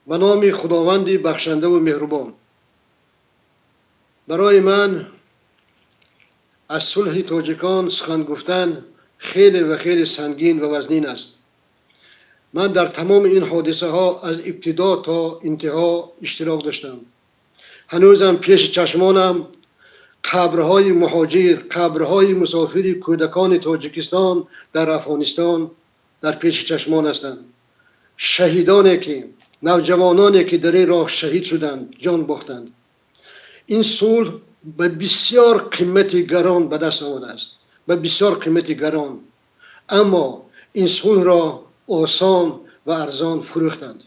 به نام خداوند بخشنده و مهربان. برای من از صلح تاجیکان سخن گفتن خیلی و خیلی سنگین و وزنین است. من در تمام این حادثه ها از ابتدا تا انتها اشتراک داشتم. هنوزم پیش چشمانم قبرهای مهاجر، قبرهای مسافر کودکان تاجیکستان در افغانستان در پیش چشمان هستند. شهیدانی که، نوجوانانی که در این راه شهید شدند، جان باختند. این صلح به بسیار قیمت گران به دست آمده است، به بسیار قیمت گران، اما این صلح را آسان و ارزان فروختند.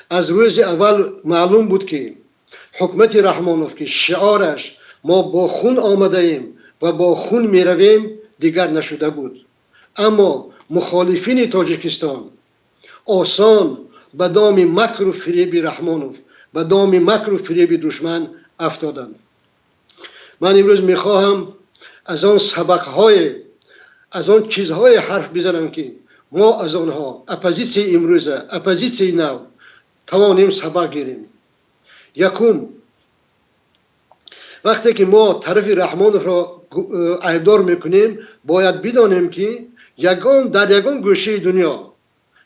از روز اول معلوم بود که حکومت رحمانوف که شعارش ما با خون آمده ایم و با خون می رویم دیگر نشده بود، اما مخالفین تاجیکستان آسان به دام مکر و فریب رحمانوف، به دام مکر و فریب دشمن افتادند. من امروز میخواهم از آن سبقهای، از آن چیزهای حرف بزنم که ما از آنها اپوزیسیون امروزه، اپوزیسیون نو توانیم سبق گیریم. یکم، وقتی که ما طرف رحمانوف را عیبدار میکنیم باید بدانیم که در یگان گوشه دنیا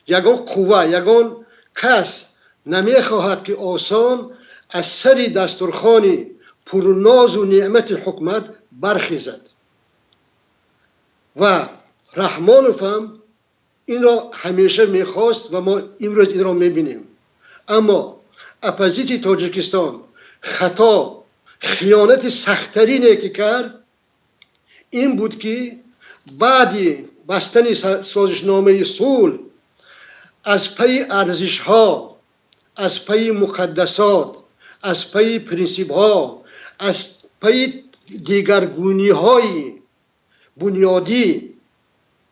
یگان قوه، یگان کس نمیخواهد که آسان از سر دسترخوان پرناز و نعمت حکومت برخیزد و رحمانوف هم این را همیشه میخواست و ما امروز این را میبینیم. اما اپوزیسیون تاجیکستان خطا، خیانت سخت‌ترینی که کرد این بود که بعد بستن سازشنامه صلح از پی ارزش‌ها، از پی مقدسات، از پی پرینسیپ‌ها، از پی دیگرگونی‌های بنیادی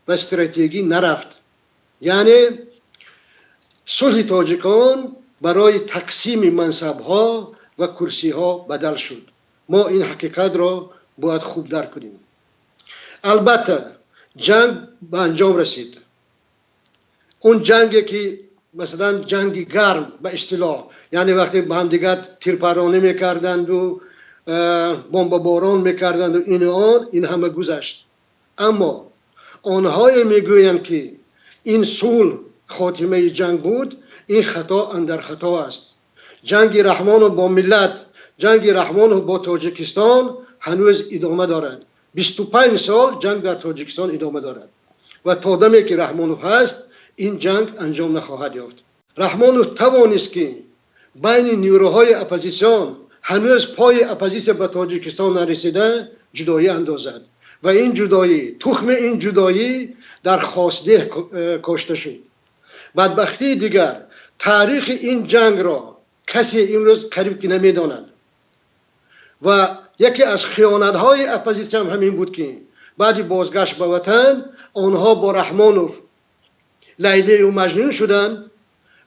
و استراتژی نرفت. یعنی صلح تاجیکان برای تقسیم منصب‌ها و کرسی‌ها بدل شد. ما این حقیقت را باید خوب درک کنیم. البته جنگ به انجام رسید. اون جنگی که مثلا جنگ گرم به اصطلاح، یعنی وقتی با هم دیگر تیرپرانی میکردند و بمباران میکردند و این همه گذشت. اما آنهای میگویند که این صلح خاتمه جنگ بود، این خطا اندر خطا است. جنگ رحمانوف با ملت، جنگ رحمانوف با تاجیکستان هنوز ادامه دارد. 25 سال جنگ در تاجیکستان ادامه دارد و تا دمی که رحمانوف هست این جنگ انجام نخواهد یافت. رحمانوف توانست که بین نیروهای اپوزیسیون هنوز پای اپوزیسیون به تاجیکستان نرسیده جدایی اندازد و این جدایی، تخم این جدایی در خاصده کاشته شد. بدبختی دیگر تاریخ این جنگ را کسی امروز قریب که نمیداند و یکی از خیانت‌های اپوزیسیون همین بود که بعد بازگشت به وطن آنها با رحمانوف لیلی و مجنون شدند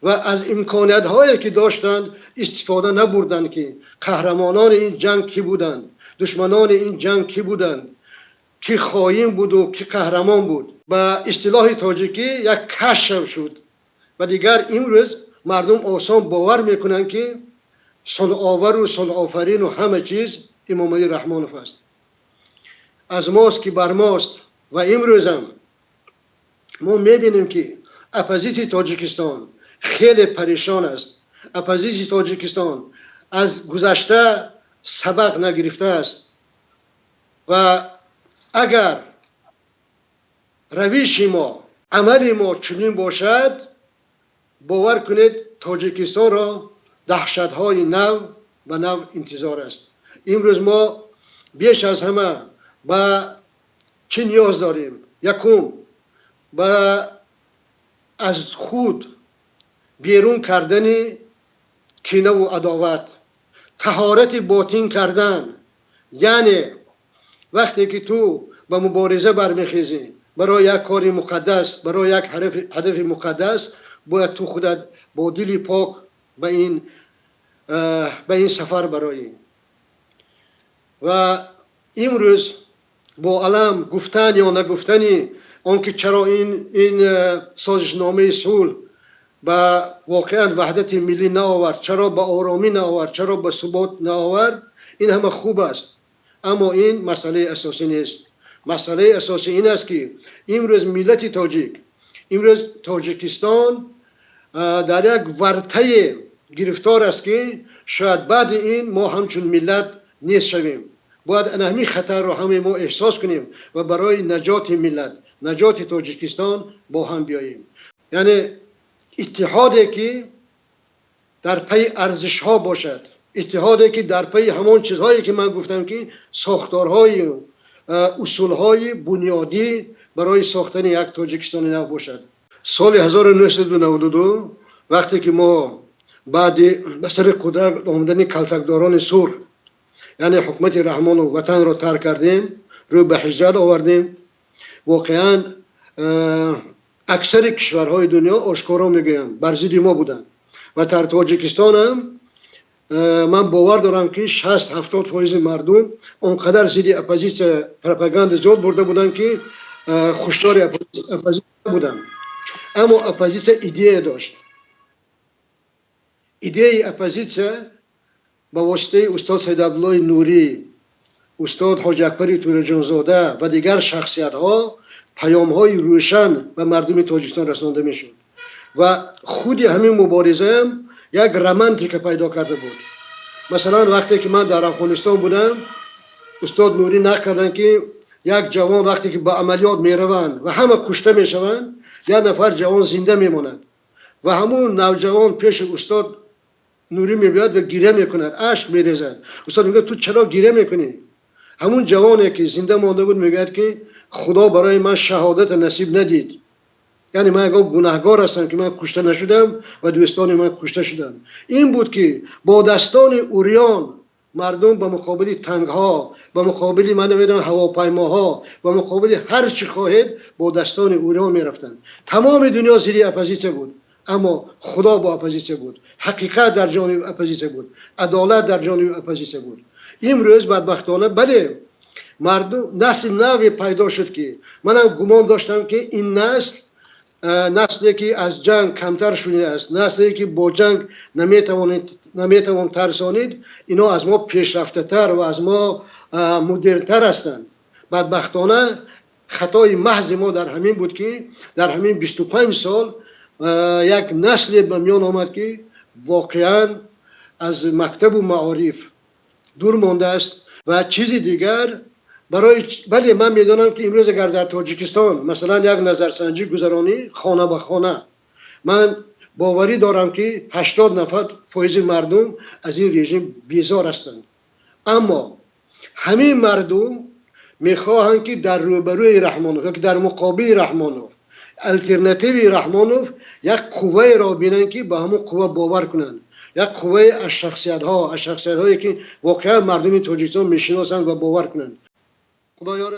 و از امکانیت‌هایی که داشتند استفاده نبردند که قهرمانان این جنگ کی بودند، دشمنان این جنگ کی بودند، کی خائن بود و کی قهرمان بود. به اصطلاح تاجیکی یک کشف شد و دیگر امروز مردم آسان باور میکنند که صلح آور و صلح آفرین و همه چیز امام علی رحمانوف است. از ماست که بر ماست و امروز هم ما میبینیم که اپوزیسیون تاجیکستان خیلی پریشان است. اپوزیسیون تاجیکستان از گذشته سبق نگرفته است و اگر روش ما، عمل ما چنین باشد، باور کنید تاجیکستان را دهشت‌های نو و نو انتظار است. امروز ما بیش از همه به چه نیاز داریم؟ یکم، به از خود بیرون کردن کینه و عداوت، طهارت باطن کردن. یعنی وقتی که تو به مبارزه برمیخیزی برای یک کار مقدس، برای یک هدف مقدس، باید تو خودت با دل پاک به این سفر برایی. و امروز با علم گفتن یا نگفتنی آنکه چرا این سازشنامه صلح به واقعا وحدت ملی نآورد، چرا به آرامی نآورد، چرا به ثبات نآورد، این همه خوب است، اما این مسئله اساسی نیست. مسئله اساسی این است که امروز ملت تاجیک، امروز تاجیکستان در یک ورطه گرفتار است که شاید بعد این ما همچون ملت نیست شویم. باید همین خطر رو همه ما احساس کنیم و برای نجات ملت، نجات تاجیکستان با هم بیاییم. یعنی اتحادی که در پی ارزش ها باشد، اتحادی که در پی همان چیزهایی که من گفتم که ساختارهای اصولهای بنیادی برای ساختن یک تاجیکستان نو باشد. سال 1992 وقتی که ما بعد به سر قدرت آمدن کلتکداران سور، یعنی حکومت رحمان و وطن را ترک کردیم، رو به هجرت آوردیم، واقعا اکثر کشورهای دنیا آشکارا میگویم بر ضد ما بودن و در تاجیکستان هم من باور دارم که 60-70% مردم اونقدر ضد اپوزیسیون پروپاگاندا زیاد برده بودن که خوشدار اپوزیسیون بودن. اما اپوزیسیون ایده داشت. ایده اپوزیسیون با واسطه استاد سید عبدالله نوری، استاد حاج اکبر تورجانزاده و دیگر شخصیت ها پیام های روشن به مردم تاجیکستان رسانده میشد و خود همین مبارزه هم یک رمانتیک پیدا کرده بود. مثلا وقتی که من در افغانستان بودم، استاد نوری نقل کردن که یک جوان وقتی که به عملیات میروند و همه کشته میشوند، یک نفر جوان زنده میماند و همون نوجوان پیش استاد نوری میبیاد و گریه میکند، اشک میریزد. استاد میگه تو چرا گریه میکنی؟ همون جوانی که زنده مانده بود میگه که خدا برای من شهادت نصیب ندید، یعنی من گناهکار هستم که من کشته نشدم و دوستان من کشته شدن. این بود که با دستان اوریان مردم به مقابل تنگ ها، به مقابل من نمیدونم هواپیماها، به مقابل هر چی خواهید با دستان اوریان میرفتن. تمام دنیا زیر اپوزیسیون بود، اما خدا با اپوزیسیون بود، حقیقت در جانب اپوزیسیون بود، عدالت در جانب اپوزیسیون بود. امروز بدبختانه بله مردم نسل نوی پیدا شد که منم گمان داشتم که این نسلی که از جنگ کمتر شده است، نسلی که با جنگ نمیتوان ترسانید، اینا از ما پیشرفته تر و از ما مدرن‌تر هستند. بدبختانه خطای محض ما در همین بود که در همین 25 سال یک نسل به میان آمد که واقعا از مکتب و معارف دور مانده است و چیزی دیگر برای بله من میدونم که امروز اگر در تاجیکستان مثلا یک نظرسنجی گذرانی خانه به خانه، من باوری دارم که 80% مردم از این رژیم بیزار هستند، اما همین مردم میخواهند که در روبروی رحمانوف، که در مقابل رحمانوف، الترناتیوی رحمانوف یک قوه را بینن که به همون قوه باور کنند، یک قوه از شخصیت هایی که واقعا مردم تاجیکستان میشناسند و باور کنند. خدایا